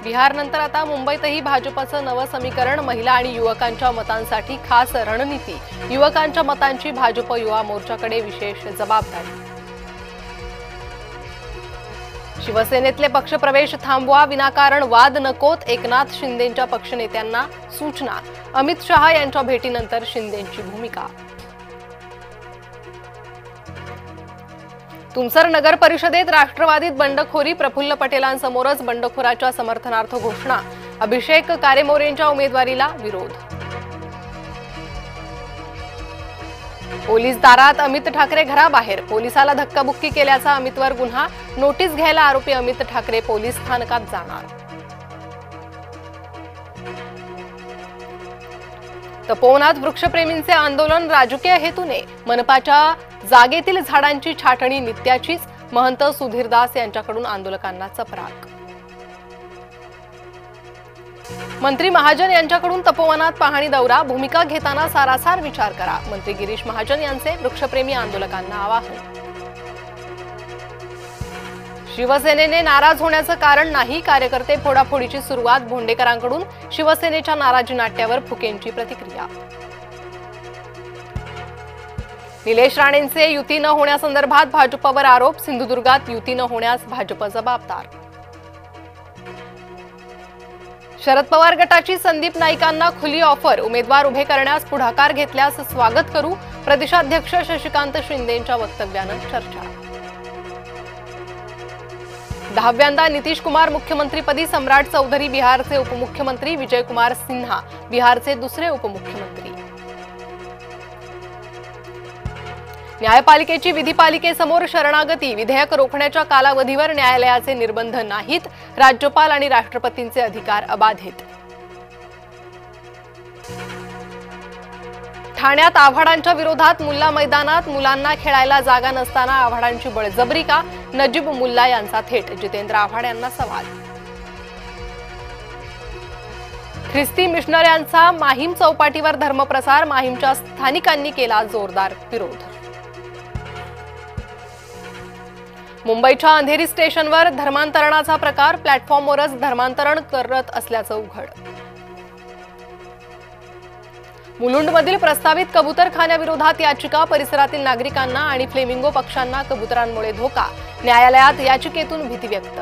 बिहारनंतर आता मुंबईतही भाजपचं नवं समीकरण, महिला आणि युवकांच्या मतांसाठी खास रणनीती, युवकांच्या मतांची भाजप युवा मोर्चाकडे विशेष जबाबदारी। शिवसेनेतले पक्षप्रवेश थांबवा, विनाकारण वाद नकोत, एकनाथ शिंदेंच्या पक्षनेत्यांना सूचना। अमित शहा यांच्या भेटीनंतर शिंदेंची भूमिका। तुमसर नगर परिषदेत राष्ट्रवादीत बंडखोरी, प्रफुल्ल पटेलांसमोरच बंडखोराच्या समर्थनार्थ घोषणा। अभिषेक कारेमोरेंच्या उमेदवारीला विरोध। पोलीस दारात, अमित ठाकरे घराबाहेर, पोलिसाला धक्काबुक्की केल्याचा अमितवर गुन्हा। नोटीस घ्यायला आरोपी अमित ठाकरे पोलीस स्थानकात जाणार। तपोवनात वृक्षप्रेमींचे आंदोलन राजकीय हेतूने, मनपाच्या जागेतील झाडांची छाटणी नित्याचीच, महंत सुधीरदास यांच्याकडून आंदोलकांना चपराक। मंत्री महाजन यांच्याकडून तपोवनात पाहणी दौरा, भूमिका घेताना सारासार विचार करा, मंत्री गिरीश महाजन यांचे वृक्षप्रेमी आंदोलकांना आवाहन। शिवसेनेने नाराज होण्याचं कारण नाही, कार्यकर्ते फोडाफोडीची सुरुवात, भोंडेकरांकडून शिवसेनेच्या नाराजी नाट्यावर फुकेंची प्रतिक्रिया। निलेश राणेंचे युती न होण्यासंदर्भात भाजपवर आरोप, सिंधुदुर्गात युती न होण्यास भाजप जबाबदार। शरद पवार गटाची संदीप नाईकांना खुली ऑफर, उमेदवार उभे करण्यास पुढाकार घेतल्यास स्वागत करू, प्रदेशाध्यक्ष शशिकांत शिंदेंच्या वक्तव्यानं चर्चा। 10व्यांदा नितीश कुमार मुख्यमंत्रीपदी, सम्राट चौधरी बिहारचे उपमुख्यमंत्री, विजयकुमार सिन्हा बिहारचे दुसरे उपमुख्यमंत्री। न्यायपालिकेची विधिपालिकेसमोर शरणागती, विधेयक रोखण्याच्या कालावधीवर न्यायालयाचे निर्बंध नाहीत, राज्यपाल आणि राष्ट्रपतींचे अधिकार अबाधित। ठाण्यात आव्हाडांच्या विरोधात मुल्ला मैदानात, मुलांना खेळायला जागा नसताना आव्हाडांची बळजबरी का, नजीब मुल्ला यांचा थेट जितेंद्र आव्हाड यांना सवाल। ख्रिस्ती मिशनऱ्यांचा माहीम चौपाटीवर धर्मप्रसार, माहीमच्या स्थानिकांनी केला जोरदार विरोध। मुंबईच्या अंधेरी स्टेशनवर धर्मांतरणाचा प्रकार, प्लॅटफॉर्मवरच धर्मांतरण करत असल्याचं उघड। मुलुंडमधील प्रस्तावित कबूतरखान्याविरोधात याचिका, परिसरातील नागरिकांना आणि फ्लेमिंगो पक्ष्यांना कबुतरांमुळे धोका, न्यायालयात याचिकेतून भीती व्यक्त।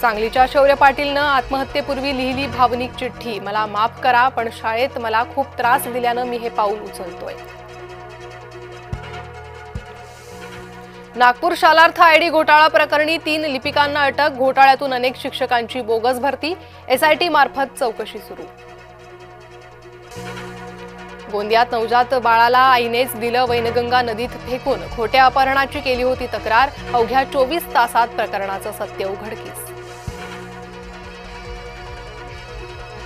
सांगलीच्या शौर्य पाटीलनं आत्महत्येपूर्वी लिहिली भावनिक चिठ्ठी, मला माफ करा पण शाळेत मला खूप त्रास दिल्यानं मी हे पाऊल उचलतोय। नागपूर शालार्थ आयडी घोटाळा प्रकरणी 3 लिपिकांना अटक, घोटाळ्यातून अनेक शिक्षकांची बोगस भरती, एसआयटी मार्फत चौकशी सुरू। गोंदियात नवजात बाळाला आईनेच दिलं वैनगंगा नदीत फेकून, खोट्या अपहरणाची केली होती तक्रार, अवघ्या 24 तासात प्रकरणाचं सत्य उघडकीस।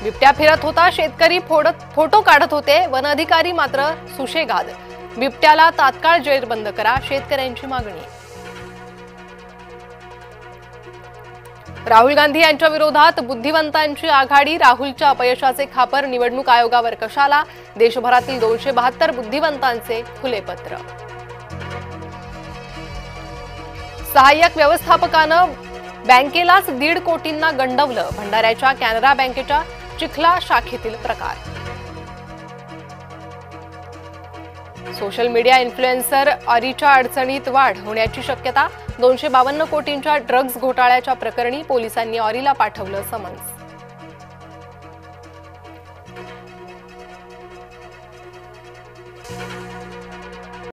बिबट्या फिरत होता, शेतकरी फोटो काढत होते, वन अधिकारी मात्र सुशेगाद, बिबट्याला तात्काळ जेरबंद करा, शेतकऱ्यांची मागणी। राहुल गांधी यांच्या विरोधात बुद्धिवंतांची आघाडी, राहुलच्या अपयशाचे खापर निवडणूक आयोगावर कशाला, देशभरातील 272 बुद्धिवंतांचे खुले पत्र। सहाय्यक व्यवस्थापकानं बँकेलाच 1.5 कोटींना गंडवलं, भंडाऱ्याच्या कॅनरा बँकेच्या चिखला शाखेतील प्रकार। सोशल मीडिया इन्फ्लुएन्सर आरीच्या अडचणीत वाढ होण्याची शक्यता, 252 कोटींच्या ड्रग्ज घोटाळ्याच्या प्रकरणी पोलिसांनी ऑरीला पाठवलं समन्स।